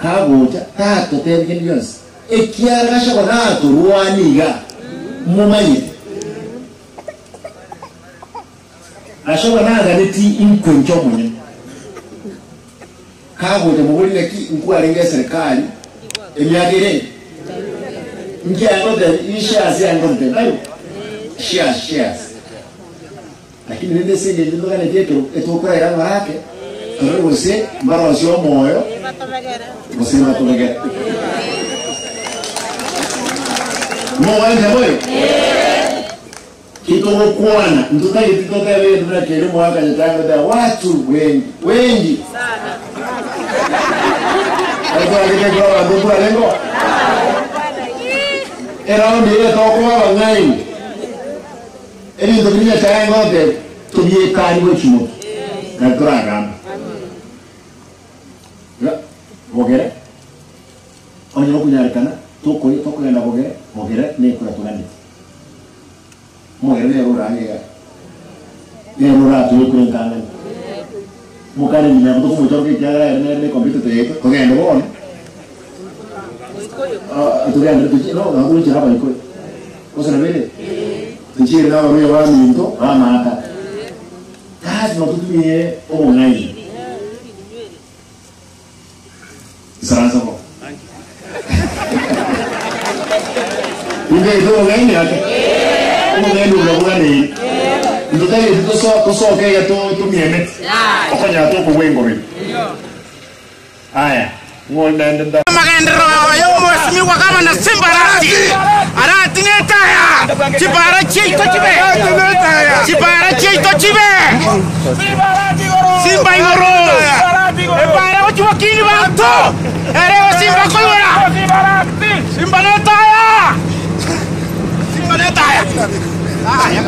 kagoja tato tebgen yons ekiara shakona to ruaniga mumayi ashobona ngati inkonjo munye kagoja mubulile ki nkuarenge serikali emyagire ngiango de ishares yango de nayo shares lakini nende senge ndo kana dieto etokura ira marake kero wose mbaro sio moyo wose matogera moyo moyo kito kuona nduka ititoka wewe ndio kile mwaka nitanga da watu wengi sana hapo akija kwa ndugu lengo era ndio toko wangai eli ndio kile tango de tubie kali wechimo na turaga ya bogere onye kunyarikana toko yenda bogere ne kura tugandi mogere urangega ne rura tu kuengana mukare ni nyabuto kumuchoro ke kyara ne computer te ko ngendo bone tugenda tuchi no ngakuri chira ba iko kosana vile tuchi na wa minto mata kazi no tutumie online saranza ko ndio online yake ngendo ngabani ndotaye to ke ya to mieme ofanya to ko wengo vile haya ngona ndanda magendero yo mheshimiwa kama na Simba arati netaya chibara chito chibe Simba ingoro ebara uchwakini bantu ere Simba kolora Simba netaya ya